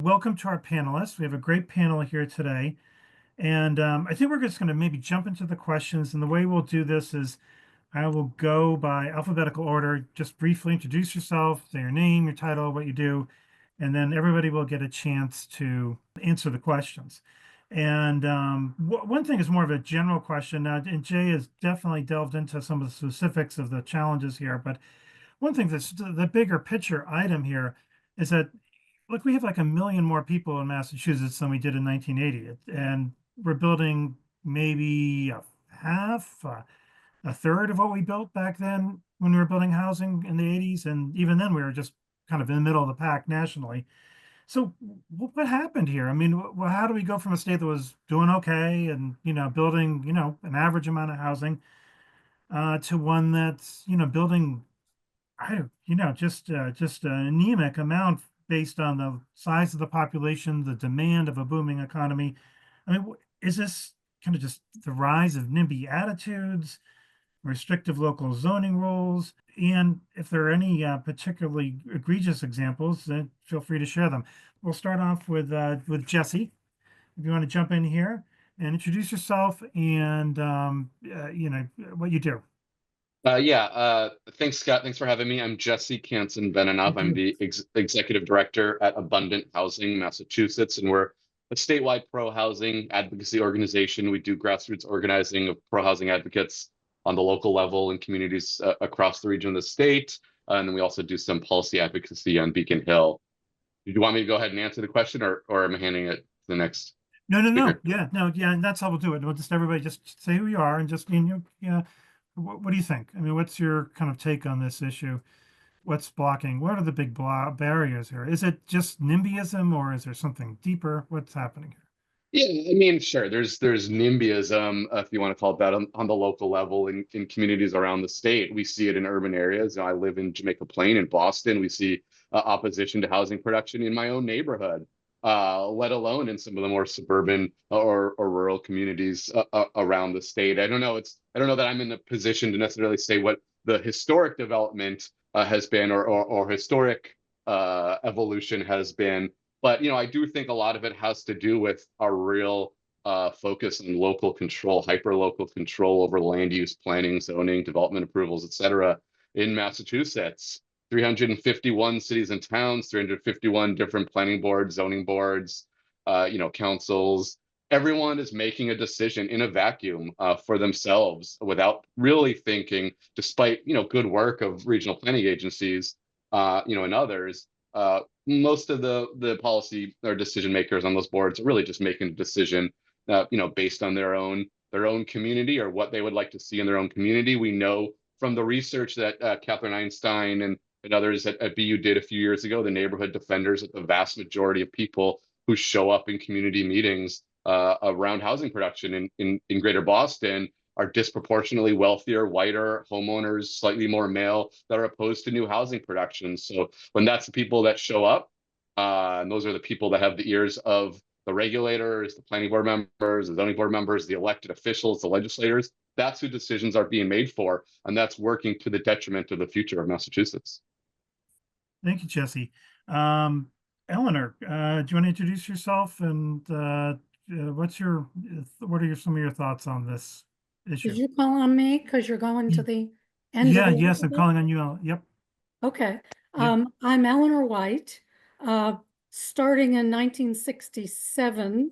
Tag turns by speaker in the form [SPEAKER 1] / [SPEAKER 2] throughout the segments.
[SPEAKER 1] welcome to our panelists. We have a great panel here today. And I think we're just going to maybe jump into the questions. And the way we'll do this is I will go by alphabetical order, just briefly introduce yourself, say your name, your title, what you do, and then everybody will get a chance to answer the questions. And one thing is more of a general question. And Jay has definitely delved into some of the specifics of the challenges here, but one thing that's the bigger picture item here is that, look, we have like a million more people in Massachusetts than we did in 1980, and we're building maybe a half, a third of what we built back then when we were building housing in the 80s, and even then we were just kind of in the middle of the pack nationally. So what happened here? I mean, how do we go from a state that was doing okay and building an average amount of housing to one that's building I don't, just an anemic amount based on the size of the population, the demand of a booming economy. I mean, is this kind of just the rise of NIMBY attitudes, restrictive local zoning rules? And if there are any particularly egregious examples, then feel free to share them. We'll start off with Jesse. If you want to jump in here and introduce yourself and what you do.
[SPEAKER 2] Thanks, Scott. Thanks for having me. I'm Jesse Canson-Beninoff.
[SPEAKER 1] Thank
[SPEAKER 2] I'm
[SPEAKER 1] you.
[SPEAKER 2] the executive director at Abundant Housing, Massachusetts, and we're a statewide pro-housing advocacy organization. We do grassroots organizing of pro-housing advocates on the local level in communities across the region of the state. And then we also do some policy advocacy on Beacon Hill. Do you want me to go ahead and answer the question, or am I handing it to the next
[SPEAKER 1] No.
[SPEAKER 2] speaker?
[SPEAKER 1] Yeah, no, yeah, and that's how we'll do it. We'll just everybody just say who you are and just yeah. What do you think? I mean, what's your kind of take on this issue? What's blocking? What are the big barriers here? Is it just NIMBYism or is there something deeper? What's happening here?
[SPEAKER 2] Yeah, I mean, sure. There's NIMBYism, if you want to call it that, on the local level in communities around the state. We see it in urban areas. I live in Jamaica Plain in Boston. We see opposition to housing production in my own neighborhood, let alone in some of the more suburban or rural communities around the state. I don't know that I'm in a position to necessarily say what the historic development has been or historic evolution has been, but I do think a lot of it has to do with a real focus on local control, hyper local control over land use planning, zoning, development approvals, et cetera, in Massachusetts. 351 cities and towns, 351 different planning boards, zoning boards, councils. Everyone is making a decision in a vacuum for themselves without really thinking, despite good work of regional planning agencies, and others. Most of the policy or decision makers on those boards are really just making a decision, based on their own community or what they would like to see in their own community. We know from the research that Catherine Einstein and others at BU did a few years ago, the neighborhood defenders, the vast majority of people who show up in community meetings around housing production in Greater Boston are disproportionately wealthier, whiter homeowners, slightly more male, that are opposed to new housing production. So when that's the people that show up, and those are the people that have the ears of the regulators, the planning board members, the zoning board members, the elected officials, the legislators, that's who decisions are being made for, and that's working to the detriment of the future of Massachusetts.
[SPEAKER 1] Thank you, Jesse. Eleanor, do you want to introduce yourself and what are some of your thoughts on this
[SPEAKER 3] Did
[SPEAKER 1] issue?
[SPEAKER 3] you call on me because you're going to the end of
[SPEAKER 1] Yeah,
[SPEAKER 3] the
[SPEAKER 1] yes, I'm
[SPEAKER 3] alphabet?
[SPEAKER 1] calling on you. Yep.
[SPEAKER 3] Okay.
[SPEAKER 1] Yep.
[SPEAKER 3] I'm Eleanor White. Starting in 1967,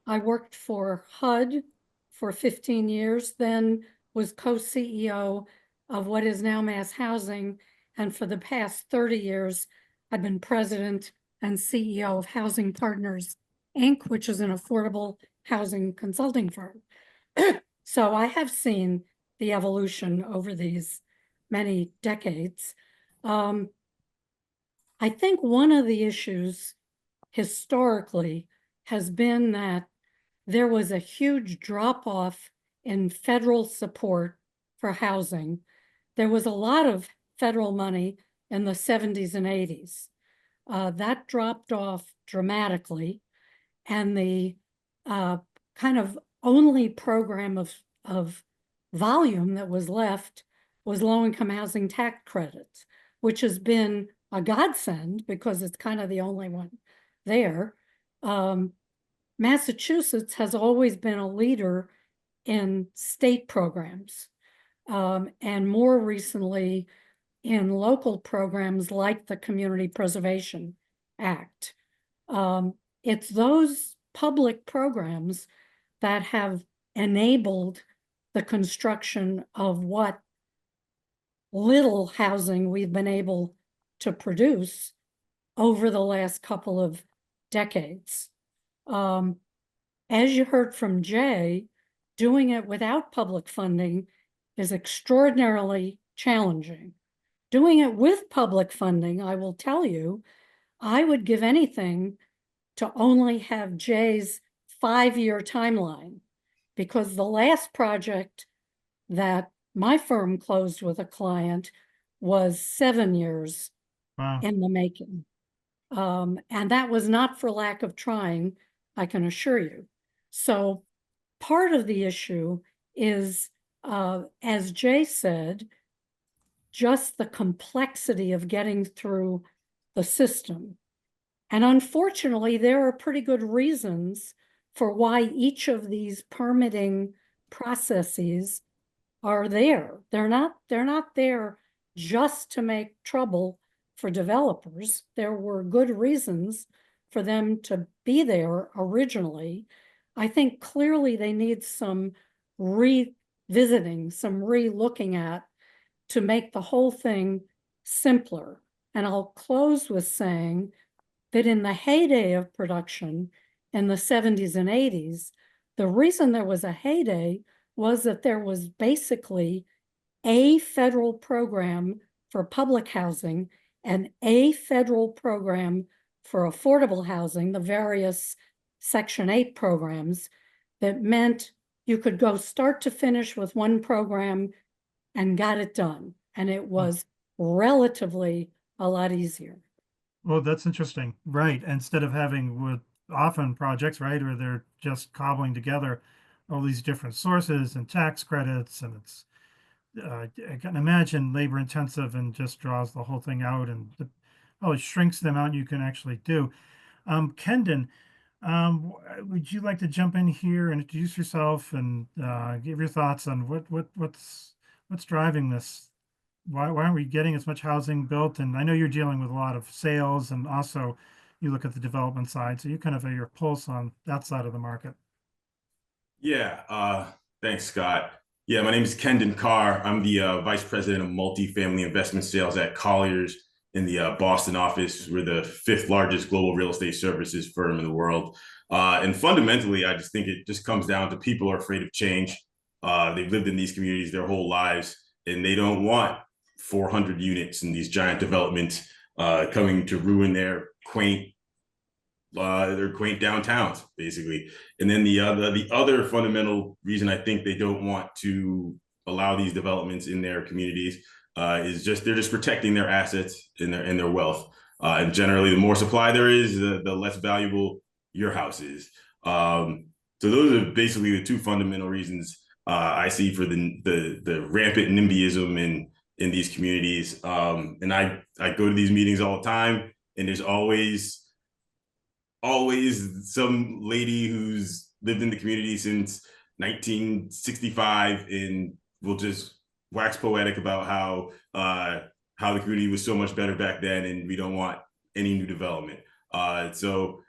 [SPEAKER 3] I worked for HUD for 15 years, then was co-CEO of what is now Mass Housing. And for the past 30 years, I've been president and CEO of Housing Partners, Inc., which is an affordable housing consulting firm. So I have seen the evolution over these many decades. I think one of the issues historically has been that there was a huge drop-off in federal support for housing. There was a lot of federal money in the 70s and 80s. That dropped off dramatically, and the kind of only program of volume that was left was low-income housing tax credits, which has been a godsend because it's kind of the only one there. Massachusetts has always been a leader in state programs, and more recently in local programs like the Community Preservation Act. It's those public programs that have enabled the construction of what little housing we've been able to produce over the last couple of decades. As you heard from Jay, doing it without public funding is extraordinarily challenging. Doing it with public funding, I will tell you, I would give anything to only have Jay's 5-year timeline, because the last project that my firm closed with a client was 7 years
[SPEAKER 1] Wow.
[SPEAKER 3] in the making. And that was not for lack of trying, I can assure you. So part of the issue is, as Jay said, just the complexity of getting through the system. And unfortunately, there are pretty good reasons for why each of these permitting processes are there. They're not there just to make trouble for developers. There were good reasons for them to be there originally. I think clearly they need some revisiting, some re-looking at to make the whole thing simpler. And I'll close with saying that in the heyday of production in the 70s and 80s, the reason there was a heyday was that there was basically a federal program for public housing and a federal program for affordable housing, the various Section 8 programs, that meant you could go start to finish with one program and got it done. And it was relatively a lot easier.
[SPEAKER 1] Well, that's interesting. Right. Instead of having with often projects, right, or they're just cobbling together all these different sources and tax credits, and it's I can imagine labor intensive and just draws the whole thing out and it shrinks the amount you can actually do. Kendon, would you like to jump in here and introduce yourself and give your thoughts on what's driving this? Why aren't we getting as much housing built? And I know you're dealing with a lot of sales, and also you look at the development side, so you kind of have your pulse on that side of the market.
[SPEAKER 4] Yeah, thanks, Scott. Yeah, my name is Kendon Carr. I'm the Vice President of Multifamily Investment Sales at Colliers in the Boston office. We're the 5th largest global real estate services firm in the world. And fundamentally, I just think it just comes down to people are afraid of change. They've lived in these communities their whole lives, and they don't want 400 units in these giant developments coming to ruin their quaint downtowns, basically. And then the other fundamental reason I think they don't want to allow these developments in their communities is just they're just protecting their assets and their wealth. And generally, the more supply there is, the less valuable your house is. So those are basically the two fundamental reasons I see for the rampant NIMBYism in these communities. And I go to these meetings all the time, and there's always some lady who's lived in the community since 1965 and will just wax poetic about how the community was so much better back then and we don't want any new development. So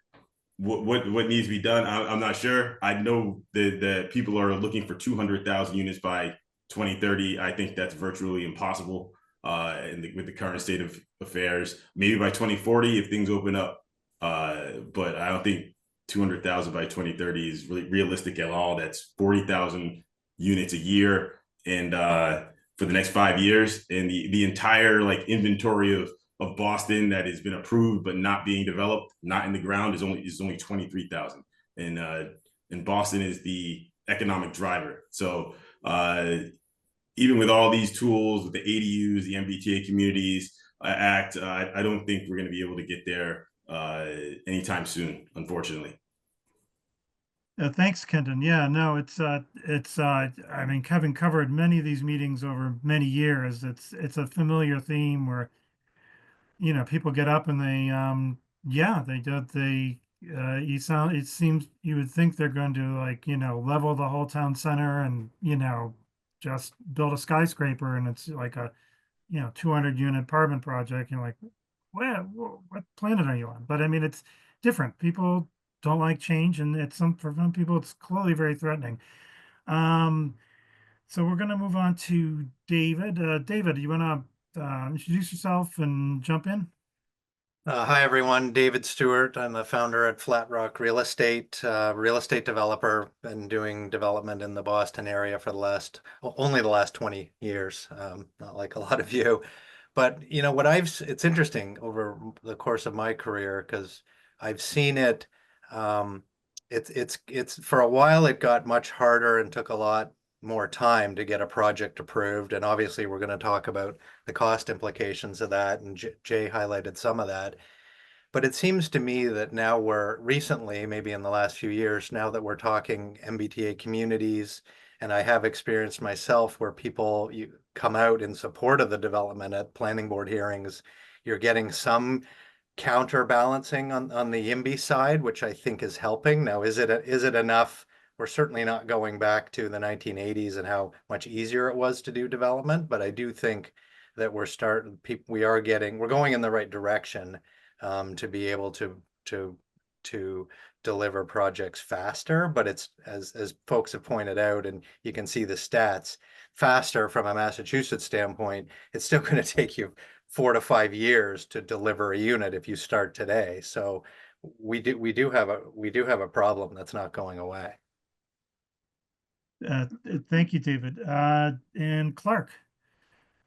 [SPEAKER 4] what needs to be done, I'm not sure. I know that people are looking for 200,000 units by 2030. I think that's virtually impossible with the current state of affairs. Maybe by 2040 if things open up. But I don't think 200,000 by 2030 is really realistic at all. That's 40,000 units a year, and for the next 5 years, and the entire inventory of Boston that has been approved but not being developed, not in the ground, is only 23,000, and Boston is the economic driver. So even with all these tools, with the ADUs, the MBTA Communities Act, I don't think we're going to be able to get there anytime soon, unfortunately.
[SPEAKER 1] Thanks, Kenton. Yeah, no, I mean, having covered many of these meetings over many years, it's a familiar theme where, people get up and Yeah, they did. It seems you would think they're going to like, level the whole town center and, just build a skyscraper and it's like a, 200 unit apartment project. Like, what planet are you on? But I mean, it's different. People don't like change and for some people, it's clearly very threatening. Um, so we're going to move on to David. David, do you want to introduce yourself and jump in?
[SPEAKER 5] Hi, everyone. David Stewart. I'm the founder at Flat Rock real estate developer. Been doing development in the Boston area for only the last 20 years, not like a lot of you. But it's interesting over the course of my career because I've seen it. Um, it's for a while it got much harder and took a lot more time to get a project approved. And obviously, we're going to talk about the cost implications of that. And Jay highlighted some of that. But it seems to me that now recently, maybe in the last few years, now that we're talking MBTA communities, and I have experienced myself where you come out in support of the development at planning board hearings, you're getting some counterbalancing on the YIMBY side, which I think is helping. Now, is it enough? We're certainly not going back to the 1980s and how much easier it was to do development, but I do think that we're going in the right direction to be able to deliver projects faster. But it's as folks have pointed out, and you can see the stats, faster from a Massachusetts standpoint, it's still going to take you 4 to 5 years to deliver a unit if you start today. So we do have a problem that's not going away.
[SPEAKER 1] Thank you, David. And Clark,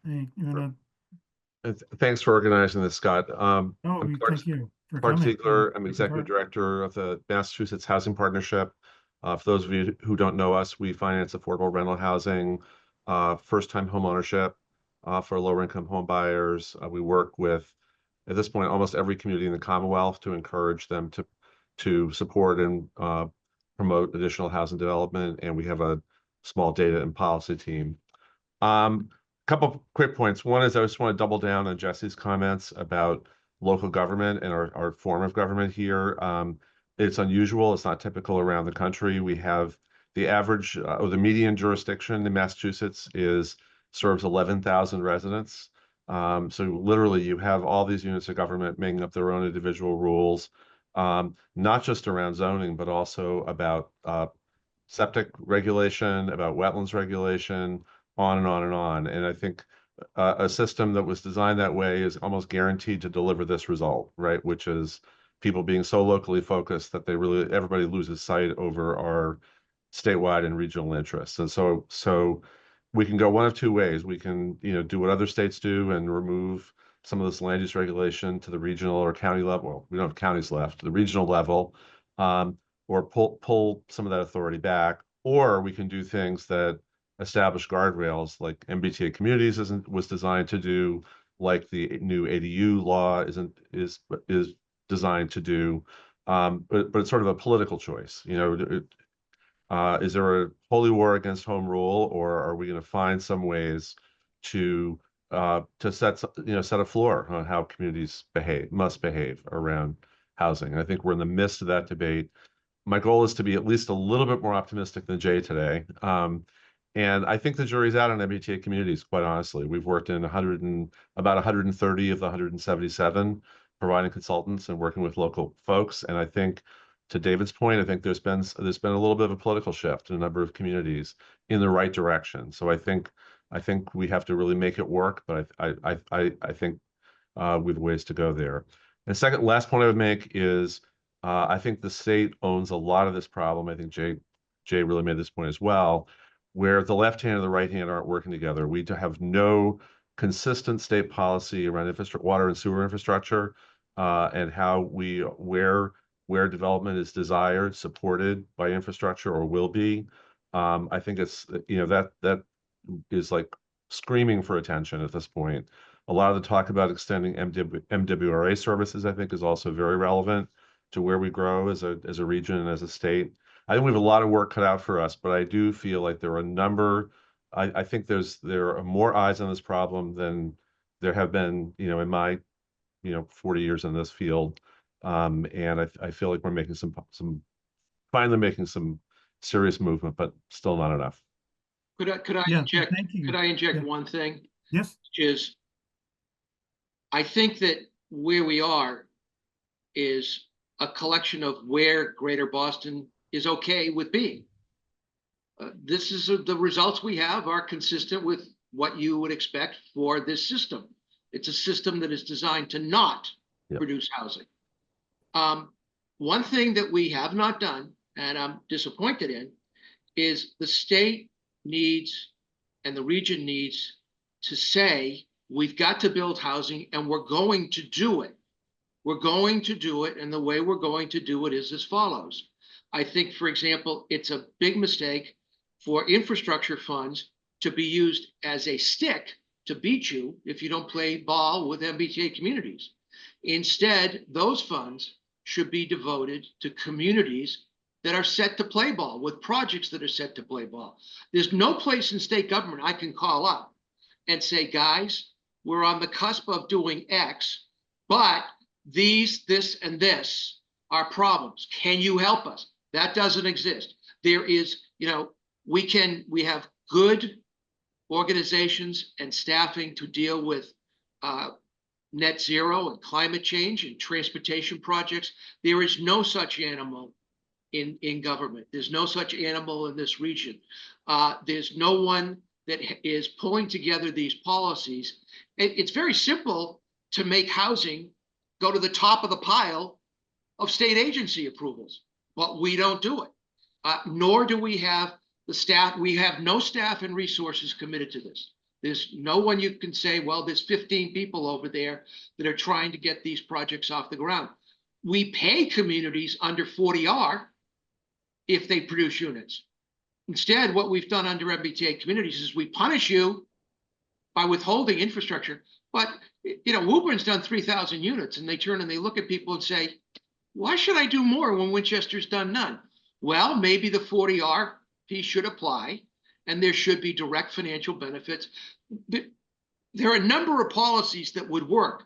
[SPEAKER 1] you wanna,
[SPEAKER 6] Thanks for organizing this, Scott. I'm
[SPEAKER 1] thank you for
[SPEAKER 6] Clark
[SPEAKER 1] coming.
[SPEAKER 6] Ziegler. I'm
[SPEAKER 1] Taking
[SPEAKER 6] Executive
[SPEAKER 1] part.
[SPEAKER 6] Director of the Massachusetts Housing Partnership. For those of you who don't know us, we finance affordable rental housing, first-time home ownership for lower-income home buyers. We work with, at this point, almost every community in the Commonwealth to encourage them to support and promote additional housing development, and we have a small data and policy team. Couple quick points. One is I just want to double down on Jesse's comments about local government and our form of government here. It's unusual. It's not typical around the country. We have the average or the median jurisdiction in Massachusetts serves 11,000 residents. So literally you have all these units of government making up their own individual rules, not just around zoning, but also about septic regulation, about wetlands regulation, on and on and on. And I think a system that was designed that way is almost guaranteed to deliver this result, right? Which is people being so locally focused that everybody loses sight over our statewide and regional interests. And so we can go one of two ways. We can, do what other states do and remove some of this land use regulation to the regional or county level. Well, we don't have counties left, the regional level, or pull some of that authority back, or we can do things that establish guardrails like MBTA communities was designed to do, like the new ADU law is designed to do. But it's sort of a political choice. Is there a holy war against home rule, or are we going to find some ways to set a floor on how communities must behave around housing? And I think we're in the midst of that debate. My goal is to be at least a little bit more optimistic than Jay today. And I think the jury's out on MBTA communities, quite honestly. We've worked in about 130 of the 177, providing consultants and working with local folks. And I think, to David's point, I think there's been a little bit of a political shift in a number of communities in the right direction. So I think we have to really make it work, but I think we have ways to go there. And last point I would make is I think the state owns a lot of this problem. I think Jay really made this point as well, where the left hand and the right hand aren't working together. We have no consistent state policy around water and sewer infrastructure, and where development is desired, supported by infrastructure or will be. I think it's that is like screaming for attention at this point. A lot of the talk about extending MWRA services, I think, is also very relevant to where we grow as a region and as a state. I think we have a lot of work cut out for us, but I do feel like there are I think there are more eyes on this problem than there have been, in my, 40 years in this field. And I feel like we're making finally making some serious movement, but still not enough.
[SPEAKER 7] Could I
[SPEAKER 1] Yeah,
[SPEAKER 7] inject,
[SPEAKER 1] thank you.
[SPEAKER 7] could I inject
[SPEAKER 1] Yeah.
[SPEAKER 7] one thing,
[SPEAKER 1] Yes.
[SPEAKER 7] which is, I think that where we are is a collection of where Greater Boston is okay with being. This is the results we have are consistent with what you would expect for this system. It's a system that is designed to not produce housing. One thing that we have not done, and I'm disappointed in, is the state needs and the region needs to say, we've got to build housing and we're going to do it. We're going to do it, and the way we're going to do it is as follows. I think, for example, it's a big mistake for infrastructure funds to be used as a stick to beat you if you don't play ball with MBTA communities. Instead, those funds should be devoted to communities that are set to play ball, with projects that are set to play ball. There's no place in state government I can call up and say, guys, we're on the cusp of doing X, but these, this, and this are problems. Can you help us? That doesn't exist. There is, we have good organizations and staffing to deal with net zero and climate change and transportation projects. There is no such animal in government. There's no such animal in this region. There's no one that is pulling together these policies. It's very simple to make housing go to the top of the pile of state agency approvals, but we don't do it. Nor do we have the staff. We have no staff and resources committed to this. There's no one you can say, well, there's 15 people over there that are trying to get these projects off the ground. We pay communities under 40R if they produce units. Instead, what we've done under MBTA communities is we punish you by withholding infrastructure. But, Woburn done 3,000 units, and they turn and they look at people and say, why should I do more when Winchester's done none? Well, maybe the 40R piece should apply, and there should be direct financial benefits. There are a number of policies that would work,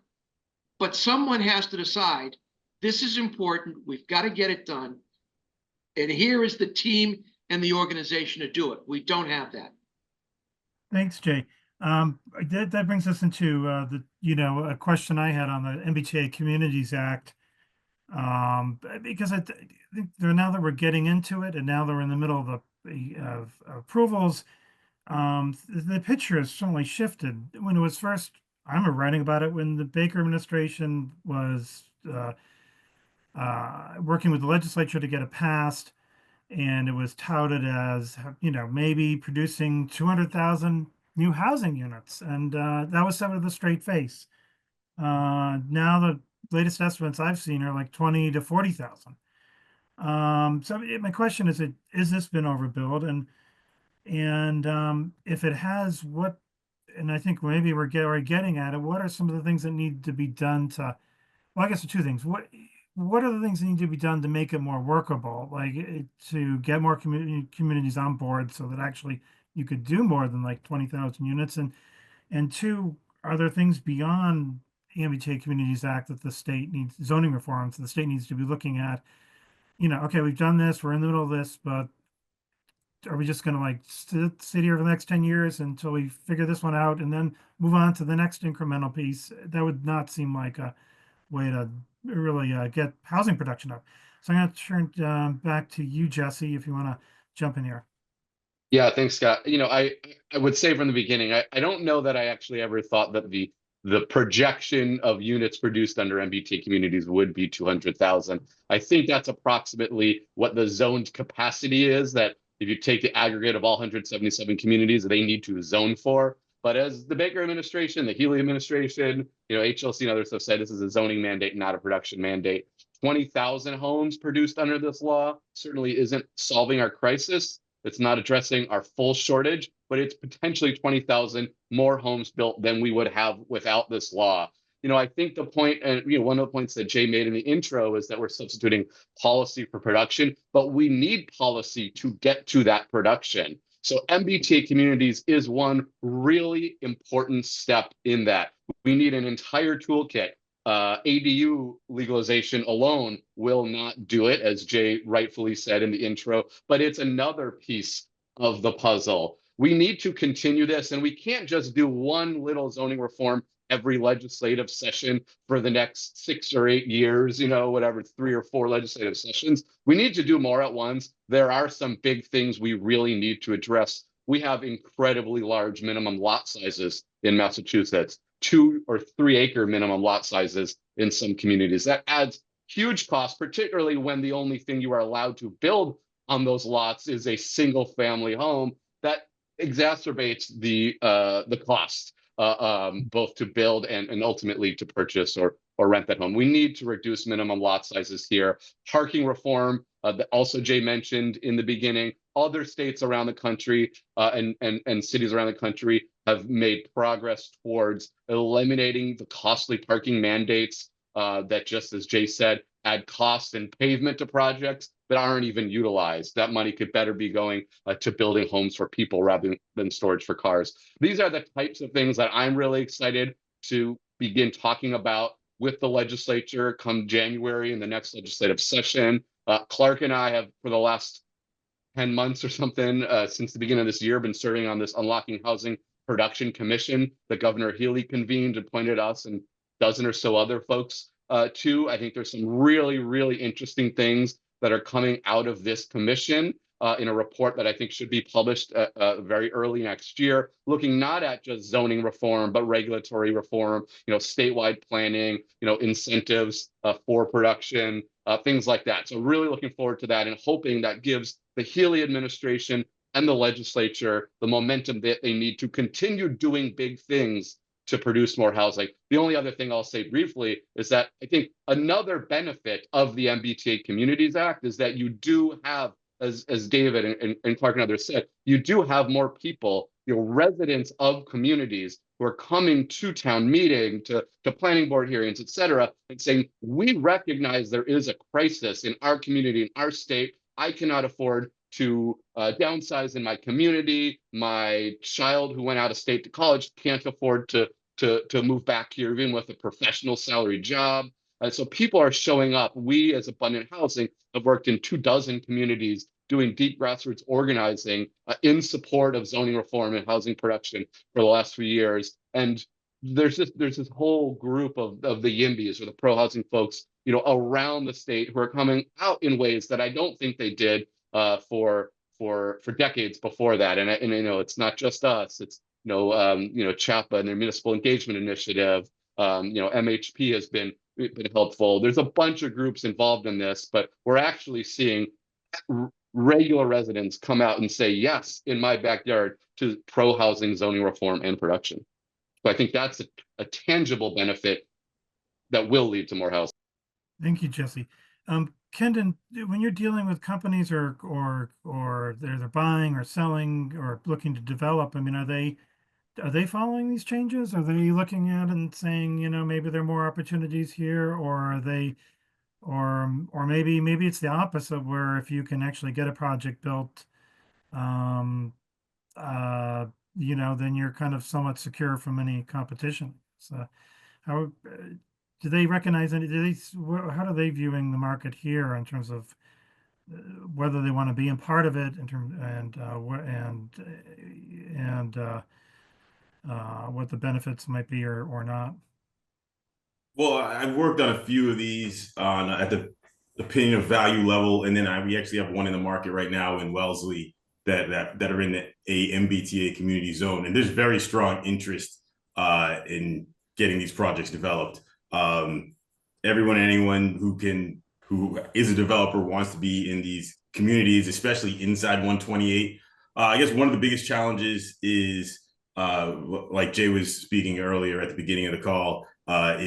[SPEAKER 7] but someone has to decide, this is important, we've got to get it done, and here is the team and the organization to do it. We don't have that.
[SPEAKER 1] Thanks, Jay. That brings us into a question I had on the MBTA Communities Act. Because I think now that we're getting into it, and now that we're in the middle of the approvals, the picture has certainly shifted. When it was first, I remember writing about it when the Baker administration was working with the legislature to get it passed, and it was touted as, maybe producing 200,000 new housing units, and that was said with a straight face. Now the latest estimates I've seen are like 20 to 40,000. So my question is, is this been overbuilt? And if it has, what? And I think maybe we're getting at it. What are some of the things that need to be done to? Well, I guess the two things. What are the things that need to be done to make it more workable, like to get more communities on board, so that actually you could do more than like 20,000 units? And two, are there things beyond MBTA Communities Act that the state needs, zoning reforms, the state needs to be looking at? Okay, we've done this, we're in the middle of this, but are we just going to like sit here for the next 10 years until we figure this one out and then move on to the next incremental piece? That would not seem like a way to really get housing production up. So I'm going to turn back to you, Jesse, if you want to jump in here.
[SPEAKER 2] Yeah, thanks, Scott. I would say from the beginning, I don't know that I actually ever thought that the projection of units produced under MBTA communities would be 200,000. I think that's approximately what the zoned capacity is, that if you take the aggregate of all 177 communities, they need to zone for. But as the Baker administration, the Healy administration, HLC and others have said, this is a zoning mandate, not a production mandate. 20,000 homes produced under this law certainly isn't solving our crisis. It's not addressing our full shortage, but it's potentially 20,000 more homes built than we would have without this law. I think the point, and one of the points that Jay made in the intro is that we're substituting policy for production, but we need policy to get to that production. So MBTA communities is one really important step in that. We need an entire toolkit ADU legalization alone will not do it, as Jay rightfully said in the intro, but it's another piece of the puzzle. We need to continue this, and we can't just do one little zoning reform every legislative session for the next 6 or 8 years, you know, whatever, 3 or 4 legislative sessions. We need to do more at once. There are some big things we really need to address. We have incredibly large minimum lot sizes in Massachusetts, 2 or 3 acre minimum lot sizes in some communities. That adds huge costs, particularly when the only thing you are allowed to build on those lots is a single family home. That exacerbates the cost, both to build and ultimately to purchase or rent that home. We need to reduce minimum lot sizes here. Parking reform, that also Jay mentioned in the beginning. Other states around the country and cities around the country have made progress towards eliminating the costly parking mandates that, just as Jay said, add cost and pavement to projects that aren't even utilized. That money could better be going to building homes for people rather than storage for cars. These are the types of things that I'm really excited to begin talking about with the legislature come January in the next legislative session. Clark and I have, for the last 10 months or something, since the beginning of this year, been serving on this Unlocking Housing Production Commission that Governor Healy convened and appointed us and a dozen or so other folks to. I think there's some really, really interesting things that are coming out of this commission in a report that I think should be published very early next year, looking not at just zoning reform, but regulatory reform, you know, statewide planning, you know, incentives for production, things like that. So really looking forward to that and hoping that gives the Healy administration and the legislature the momentum that they need to continue doing big things to produce more housing. The only other thing I'll say briefly is that I think another benefit of the MBTA Communities Act is that you do have, as David and Clark and others said, you do have more people, you know, residents of communities who are coming to town meeting, to planning board hearings, et cetera, and saying, we recognize there is a crisis in our community, in our state. I cannot afford to downsize in my community. My child who went out of state to college can't afford to move back here, even with a professional salary job. So people are showing up. We, as Abundant Housing, have worked in 24 communities doing deep grassroots organizing in support of zoning reform and housing production for the last few years. And there's this whole group of the YIMBYs, or the pro-housing folks, you know, around the state, who are coming out in ways that I don't think they did for decades before that. And you know, it's not just us. It's you know, CHAPA and their municipal engagement initiative. You know, MHP has been helpful. There's a bunch of groups involved in this, but we're actually seeing regular residents come out and say, yes, in my backyard, to pro-housing zoning reform and production. So I think that's a tangible benefit that will lead to more housing.
[SPEAKER 1] Thank you, Jesse. Kendon, when you're dealing with companies or they're buying or selling or looking to develop, I mean, are they following these changes? Are they looking at it and saying, you know, maybe there are more opportunities here, or are they, or maybe it's the opposite, where if you can actually get a project built, you know, then you're kind of somewhat secure from any competition. So how do they recognize any, how are they viewing the market here in terms of whether they want to be a part of it in terms and what the benefits might be or not?
[SPEAKER 4] Well, I've worked on a few of these on at the opinion of value level, and then we actually have one in the market right now in Wellesley that are in a MBTA community zone, and there's very strong interest in getting these projects developed. Everyone and anyone who is a developer wants to be in these communities, especially inside 128. I guess one of the biggest challenges is, like Jay was speaking earlier at the beginning of the call, are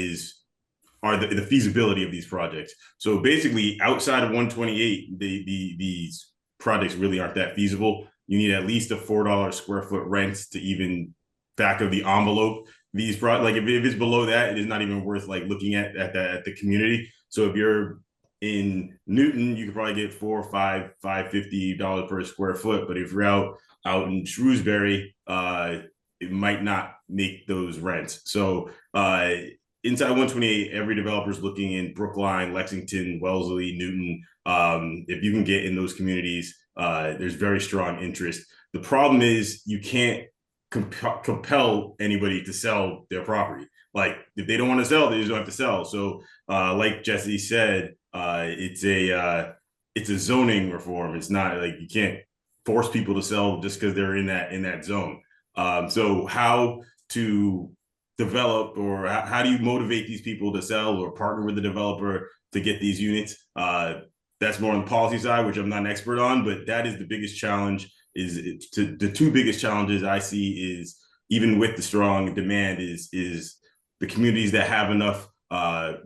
[SPEAKER 4] the feasibility of these projects. So basically, outside of 128, these projects really aren't that feasible. You need at least a $4 square foot rent to even back of the envelope these projects. Like if it's below that, it is not even worth like looking at the community. So if you're in Newton, you could probably get $4, $5, $5.50 per square foot. But if you're out in Shrewsbury, it might not make those rents. So inside 128, every developer is looking in Brookline, Lexington, Wellesley, Newton. If you can get in those communities, there's very strong interest. The problem is you can't compel anybody to sell their property. Like if they don't want to sell, they just don't have to sell. So like Jesse said, it's a zoning reform. It's not like you can't force people to sell just because they're in that zone. So how to develop, or how do you motivate these people to sell or partner with the developer to get these units? That's more on the policy side, which I'm not an expert on, but that is the biggest challenge. The two biggest challenges I see is, even with the strong demand, is the communities that have enough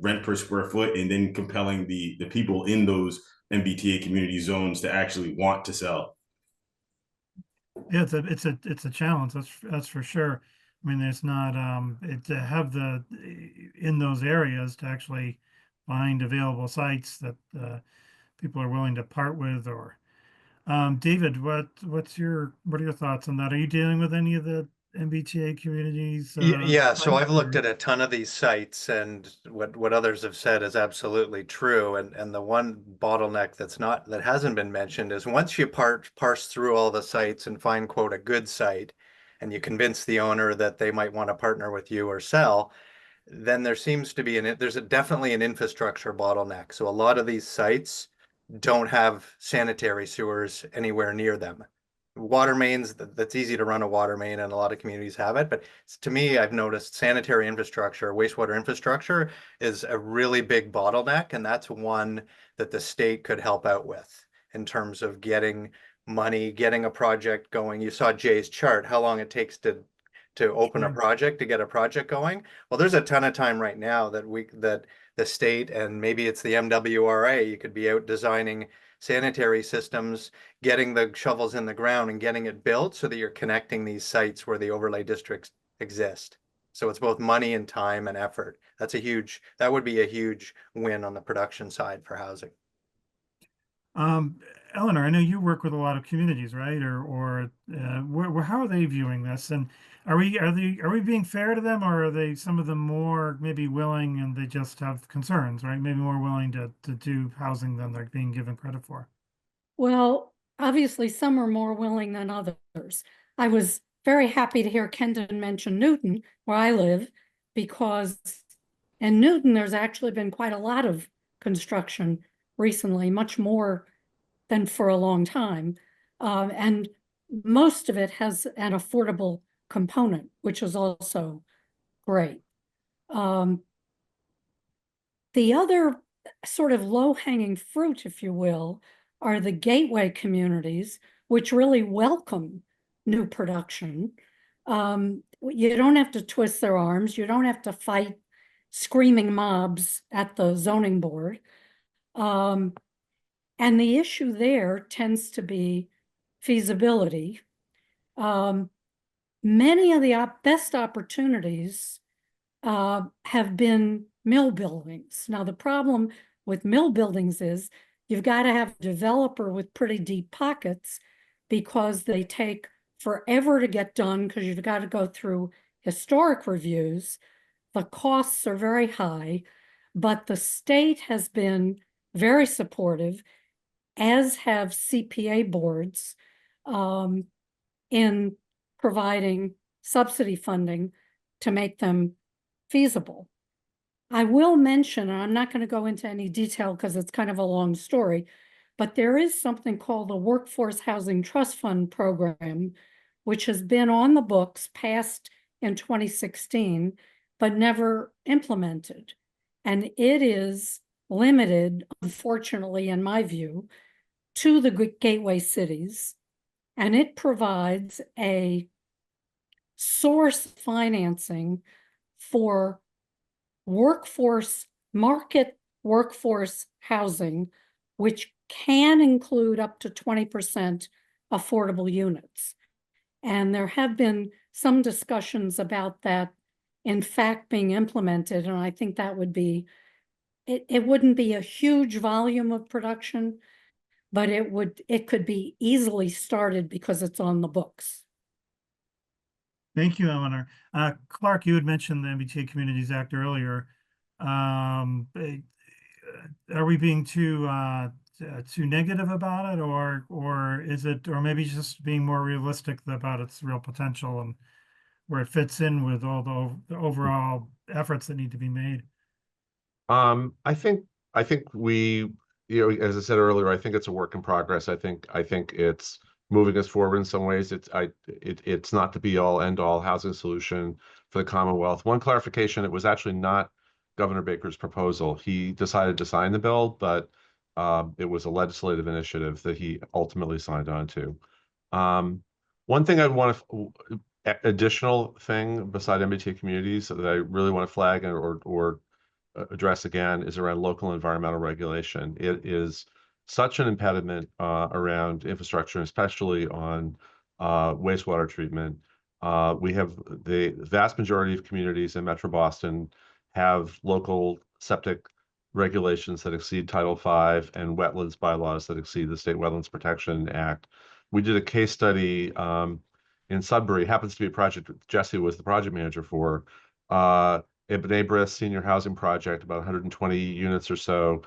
[SPEAKER 4] rent per square foot, and then compelling the people in those MBTA community zones to actually want to sell.
[SPEAKER 1] Yeah, it's a challenge. That's for sure. I mean, there's not to have the in those areas to actually find available sites that people are willing to part with. Or David, what are your thoughts on that? Are you dealing with any of the MBTA communities?
[SPEAKER 5] Yeah, so
[SPEAKER 1] sites,
[SPEAKER 5] I've looked
[SPEAKER 1] or-
[SPEAKER 5] at a ton of these sites, and what others have said is absolutely true. And the one bottleneck that hasn't been mentioned is, once you parse through all the sites and find, quote, a good site, and you convince the owner that they might want to partner with you or sell, then there seems to be definitely an infrastructure bottleneck. So a lot of these sites don't have sanitary sewers anywhere near them. Water mains, that's easy to run a water main, and a lot of communities have it. But to me, I've noticed sanitary infrastructure, wastewater infrastructure is a really big bottleneck. And that's one that the state could help out with in terms of getting money, getting a project going. You saw Jay's chart, how long it takes to open a project, to get a project going. Well, there's a ton of time right now that the state, and maybe it's the MWRA, you could be out designing sanitary systems, getting the shovels in the ground and getting it built, so that you're connecting these sites where the overlay districts exist. So it's both money and time and effort. That would be a huge win on the production side for housing.
[SPEAKER 1] Eleanor, I know you work with a lot of communities, right? How are they viewing this? And are we being fair to them, or are they, some of them, more maybe willing, and they just have concerns, right? Maybe more willing to do housing than they're being given credit for.
[SPEAKER 3] Well, obviously, some are more willing than others. I was very happy to hear Kendon mention Newton, where I live, because in Newton, there's actually been quite a lot of construction recently, much more than for a long time. And most of it has an affordable component, which is also great. The other sort of low-hanging fruit, if you will, are the gateway communities, which really welcome new production. You don't have to twist their arms. You don't have to fight screaming mobs at the zoning board. And the issue there tends to be feasibility. Many of the best opportunities have been mill buildings. Now, the problem with mill buildings is you've got to have a developer with pretty deep pockets, because they take forever to get done, because you've got to go through historic reviews. The costs are very high, but the state has been very supportive, as have CPA boards, in providing subsidy funding to make them feasible. I will mention, and I'm not going to go into any detail because it's kind of a long story, but there is something called the Workforce Housing Trust Fund program, which has been on the books, passed in 2016, but never implemented. And it is limited, unfortunately, in my view, to the gateway cities. And it provides a source financing for market workforce housing, which can include up to 20% affordable units. And there have been some discussions about that, in fact, being implemented. And I think that would be, it wouldn't be a huge volume of production, but it could be easily started because it's on the books.
[SPEAKER 1] Thank you, Eleanor. Clark, you had mentioned the MBTA Communities Act earlier. Are we being too negative about it, or is it, or maybe just being more realistic about its real potential and where it fits in with all the overall efforts that need to be made?
[SPEAKER 6] I think we, as I said earlier, I think it's a work in progress. I think it's moving us forward in some ways. It's not the be all end all housing solution for the Commonwealth. One clarification: it was actually not Governor Baker's proposal. He decided to sign the bill, but it was a legislative initiative that he ultimately signed on to. One thing I want to additional thing beside MBTA communities that I really want to flag or address again is around local environmental regulation. It is such an impediment around infrastructure, especially on wastewater treatment. We have the vast majority of communities in Metro Boston have local septic regulations that exceed Title V and wetlands bylaws that exceed the State Wetlands Protection Act. We did a case study in Sudbury, happens to be a project Jesse was the project manager for. A B'nai B'rith senior housing project, about 120 units or so.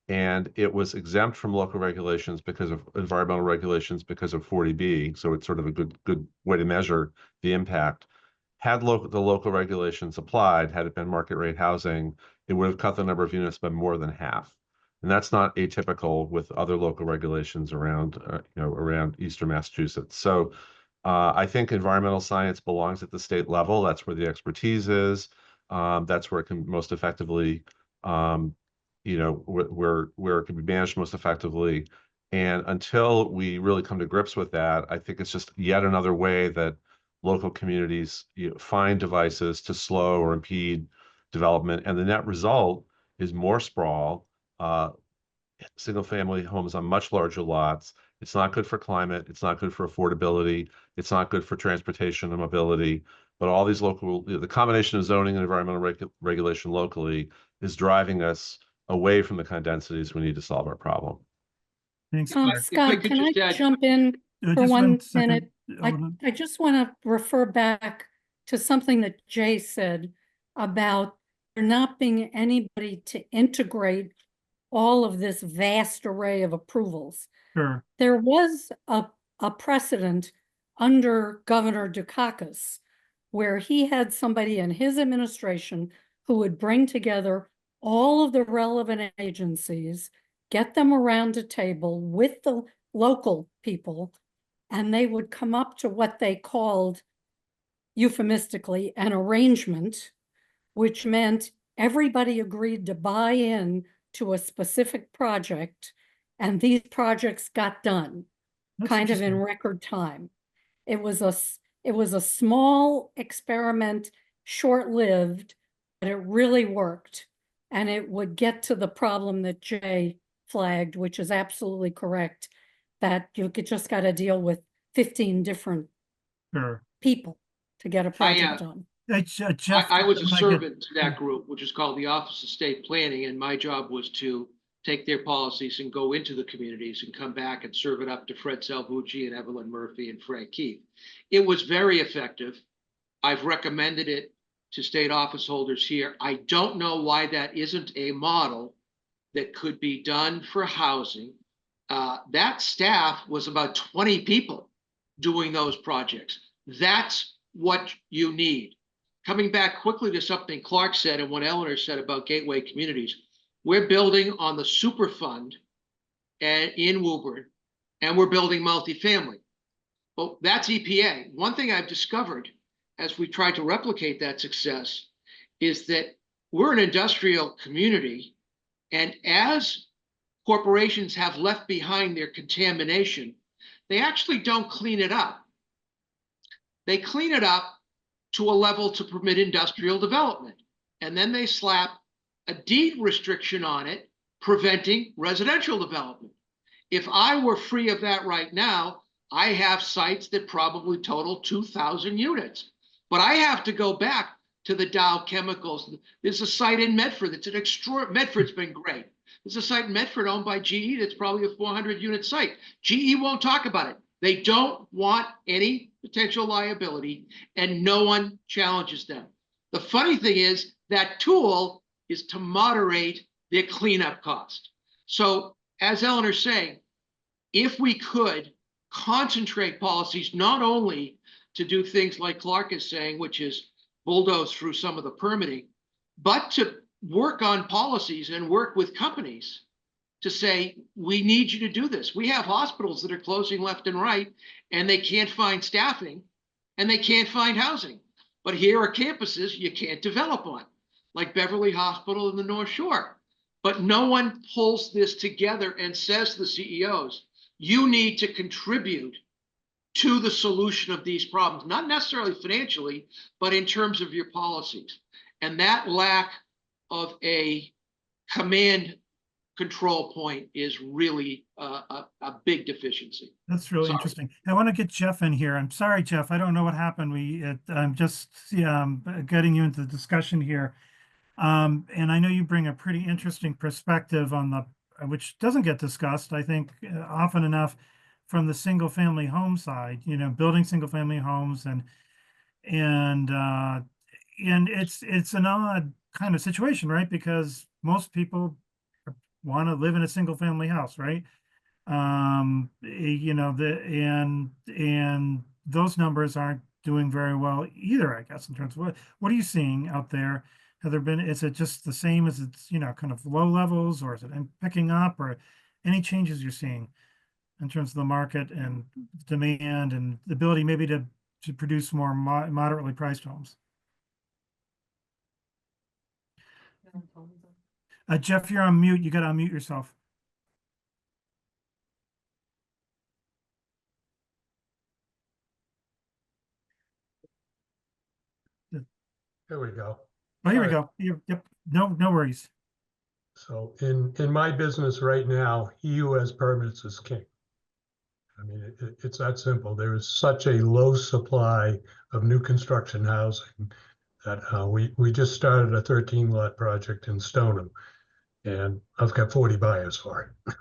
[SPEAKER 6] And it was exempt from local regulations because of environmental regulations because of 40B. So it's sort of a good way to measure the impact. Had the local regulations applied, had it been market rate housing, it would have cut the number of units by more than half. And that's not atypical with other local regulations around, around Eastern Massachusetts. So I think environmental science belongs at the state level. That's where the expertise is. That's where it can most effectively, where it can be managed most effectively. And until we really come to grips with that, I think it's just yet another way that local communities find devices to slow or impede development. And the net result is more sprawl, single family homes on much larger lots. It's not good for climate. It's not good for affordability. It's not good for transportation and mobility. But all these local, the combination of zoning and environmental regulation locally is driving us away from the kind of densities we need to solve our problem.
[SPEAKER 1] Thanks,
[SPEAKER 3] Um,
[SPEAKER 1] Clark.
[SPEAKER 3] Scott,
[SPEAKER 7] could
[SPEAKER 3] can I
[SPEAKER 7] just add-
[SPEAKER 3] jump in for
[SPEAKER 1] Just
[SPEAKER 3] one
[SPEAKER 1] second.
[SPEAKER 3] minute?
[SPEAKER 1] Hold on.
[SPEAKER 3] I just want to refer back to something that Jay said about there not being anybody to integrate all of this vast array of approvals.
[SPEAKER 1] Sure.
[SPEAKER 3] There was a precedent under Governor Dukakis where he had somebody in his administration who would bring together all of the relevant agencies, get them around a table with the local people, and they would come up to what they called euphemistically an arrangement, which meant everybody agreed to buy in to a specific project, and these projects got done
[SPEAKER 1] That's
[SPEAKER 3] kind of in
[SPEAKER 1] interesting.
[SPEAKER 3] record time. It was a small experiment, short-lived, but it really worked. And it would get to the problem that Jay flagged, which is absolutely correct, that you just got to deal with 15 different
[SPEAKER 1] Sure.
[SPEAKER 3] people to get a project done.
[SPEAKER 1] Jeff,
[SPEAKER 7] I was a
[SPEAKER 1] when I get-
[SPEAKER 7] servant to that group, which is called the Office of State Planning, and my job was to take their policies and go into the communities and come back and serve it up to Fred Salvucci and Evelyn Murphy and Frank Keith. It was very effective. I've recommended it to state office holders here. I don't know why that isn't a model that could be done for housing. That staff was about 20 people doing those projects. That's what you need. Coming back quickly to something Clark said and what Eleanor said about gateway communities, we're building on the Superfund in Woburn, and we're building multifamily. Well, that's EPA. One thing I've discovered as we try to replicate that success is that we're an industrial community, and as corporations have left behind their contamination, they actually don't clean it up. They clean it up to a level to permit industrial development. And then they slap a deed restriction on it, preventing residential development. If I were free of that right now, I have sites that probably total 2,000 units. But I have to go back to the Dow Chemicals. There's a site in Medford that's an extraordinary, Medford's been great. There's a site in Medford owned by GE that's probably a 400 unit site. GE won't talk about it. They don't want any potential liability, and no one challenges them. The funny thing is that tool is to moderate their cleanup cost. So as Eleanor's saying, if we could concentrate policies not only to do things like Clark is saying, which is bulldoze through some of the permitting, but to work on policies and work with companies to say, we need you to do this. We have hospitals that are closing left and right, and they can't find staffing and they can't find housing. But here are campuses you can't develop on, like Beverly Hospital in the North Shore. But no one pulls this together and says to the CEOs, you need to contribute to the solution of these problems, not necessarily financially, but in terms of your policies. And that lack of a command control point is really a big deficiency.
[SPEAKER 1] That's really
[SPEAKER 7] Sorry.
[SPEAKER 1] interesting. I want to get Jeff in here. I'm sorry, Jeff. I don't know what happened. I'm just getting you into the discussion here. And I know you bring a pretty interesting perspective on which doesn't get discussed, I think, often enough from the single family home side, building single family homes and it's an odd kind of situation, right? Because most people want to live in a single family house, right? And those numbers aren't doing very well either, I guess, in terms of what are you seeing out there? Is it just the same as it's, kind of low levels, or is it picking up, or any changes you're seeing in terms of the market and demand and the ability maybe to produce more moderately priced homes? Jeff, you're on mute. You got to unmute yourself.
[SPEAKER 8] There we go.
[SPEAKER 1] Oh, here we
[SPEAKER 8] All
[SPEAKER 1] go. Yep. No worries.
[SPEAKER 8] So in my business right now, he who has permits is king. I mean, it's that simple. There is such a low supply of new construction housing that we just started a 13 lot project in Stoneham, and I've got 40 buyers for it.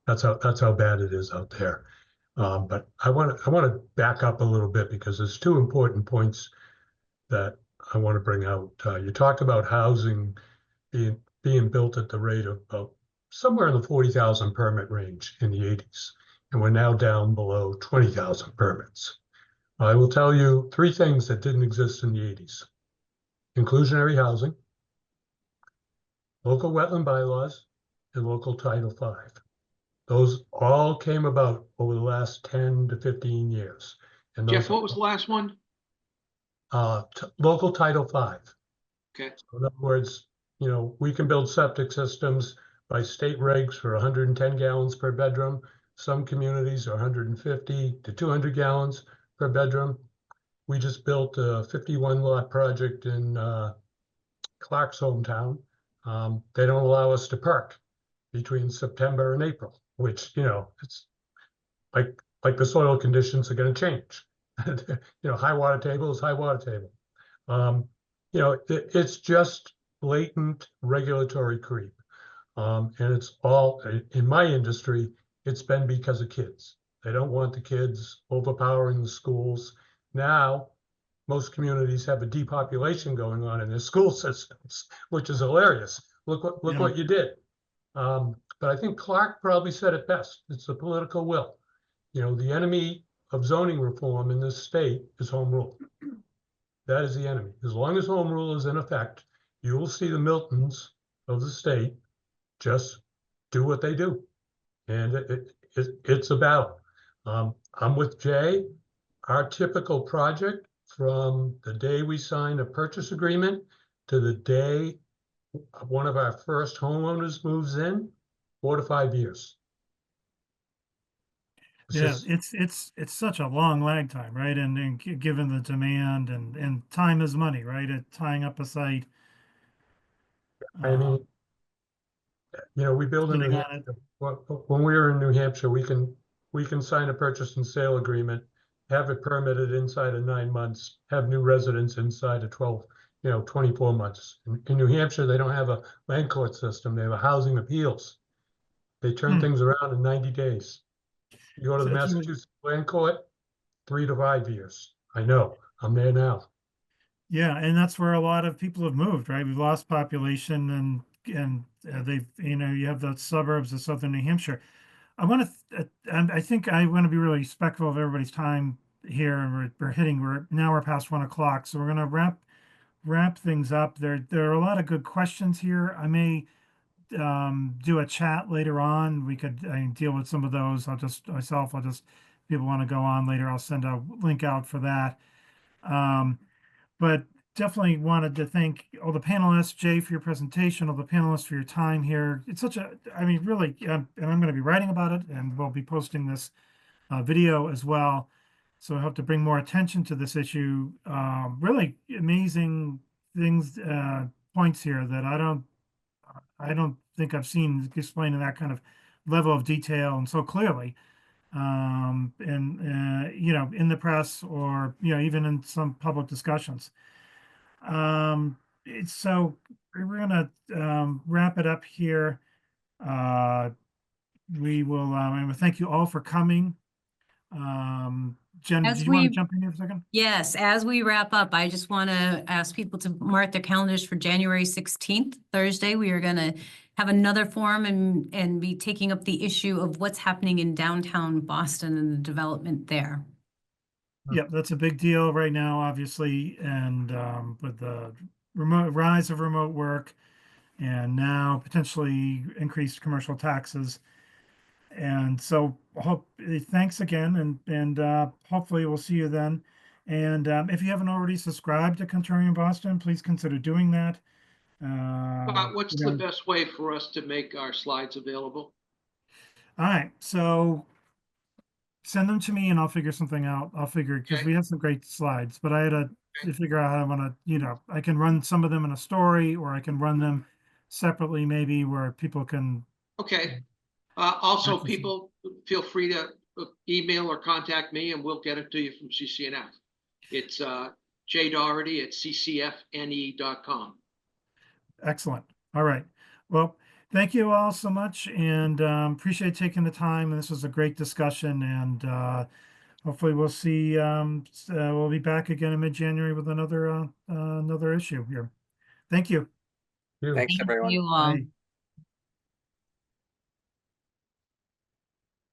[SPEAKER 8] That's how bad it is out there. But I want to back up a little bit, because there's two important points that I want to bring out. You talked about housing being built at the rate of about somewhere in the 40,000 permit range in the 80s, and we're now down below 20,000 permits. I will tell you three things that didn't exist in the 80s: inclusionary housing, local wetland bylaws, and local Title V. Those all came about over the last 10 to 15 years. And
[SPEAKER 7] Jeff, what was the last one?
[SPEAKER 8] Local Title V.
[SPEAKER 7] Okay.
[SPEAKER 8] So in other words, we can build septic systems by state regs for 110 gallons per bedroom. Some communities are 150 to 200 gallons per bedroom. We just built a 51 lot project in Clark's hometown. They don't allow us to perk between September and April, which, it's like the soil conditions are going to change. High water table is high water table. It's just blatant regulatory creep. And it's all, in my industry, it's been because of kids. They don't want the kids overpowering the schools. Now, most communities have a depopulation going on in their school systems, which is hilarious. Look what you did. But I think Clark probably said it best. It's the political will. The enemy of zoning reform in this state is home rule. That is the enemy. As long as home rule is in effect, you will see the Miltons of the state just do what they do. And it's a battle. I'm with Jay. Our typical project, from the day we sign a purchase agreement to the day one of our first homeowners moves in, 4 to 5 years.
[SPEAKER 1] It's such a long lag time, right? And given the demand and time is money, right? Tying up a site.
[SPEAKER 8] I mean, we build in New Hampshire. When we were in New Hampshire, we can sign a purchase and sale agreement, have it permitted inside of 9 months, have new residents inside of 24 months. In New Hampshire, they don't have a land court system. They have a housing appeals. They turn things around in 90 days. You go to the
[SPEAKER 1] So it's really-
[SPEAKER 8] Massachusetts Land Court, 3 to 5 years. I know, I'm there now.
[SPEAKER 1] Yeah, and that's where a lot of people have moved, right? We've lost population and they've, you know, you have the suburbs of southern New Hampshire. I want to, and I think I want to be really respectful of everybody's time here, and we're past 1 o'clock, so we're going to wrap things up. There are a lot of good questions here. I may do a chat later on. I can deal with some of those. I'll just, people want to go on later, I'll send a link out for that. But definitely wanted to thank all the panelists, Jay, for your presentation, all the panelists for your time here. It's such a, I mean, really, and I'm going to be writing about it, and we'll be posting this video as well. So I hope to bring more attention to this issue. Really amazing things, points here that I don't think I've seen explained in that kind of level of detail and so clearly. And you know, in the press or, you know, even in some public discussions. So we're gonna wrap it up here. Uh, we will, and thank you all for coming. Jen, did
[SPEAKER 9] As
[SPEAKER 1] you want to
[SPEAKER 9] we,
[SPEAKER 1] jump in here for a second?
[SPEAKER 9] yes, as we wrap up, I just want to ask people to mark their calendars for January 16th, Thursday. We are going to have another forum and be taking up the issue of what's happening in downtown Boston and the development there.
[SPEAKER 1] Yeah, that's a big deal right now, obviously, and with the rise of remote work and now potentially increased commercial taxes. And so thanks again, and hopefully we'll see you then. And if you haven't already subscribed to Contrarian Boston, please consider doing that.
[SPEAKER 7] What's
[SPEAKER 1] You
[SPEAKER 7] the
[SPEAKER 1] know,
[SPEAKER 7] best way for us to make our slides available?
[SPEAKER 1] all right, so send them to me and I'll figure something out. I'll figure, because
[SPEAKER 7] Okay.
[SPEAKER 1] we have some great slides, but I had to figure out how I want to, you know, I can run some of them in a story, or I can run them separately, maybe where people can.
[SPEAKER 7] Okay. Also,
[SPEAKER 1] Access them.
[SPEAKER 7] people feel free to email or contact me and we'll get it to you from CCNF. It's jdoherty@ccfne.com.
[SPEAKER 1] Excellent. All right. Well, thank you all so much, and appreciate taking the time. This was a great discussion, and hopefully we'll see. We'll be back again in mid-January with another issue here. Thank you.
[SPEAKER 8] You.
[SPEAKER 5] Thanks,
[SPEAKER 9] Thank
[SPEAKER 5] everyone.
[SPEAKER 9] you all.
[SPEAKER 1] Bye.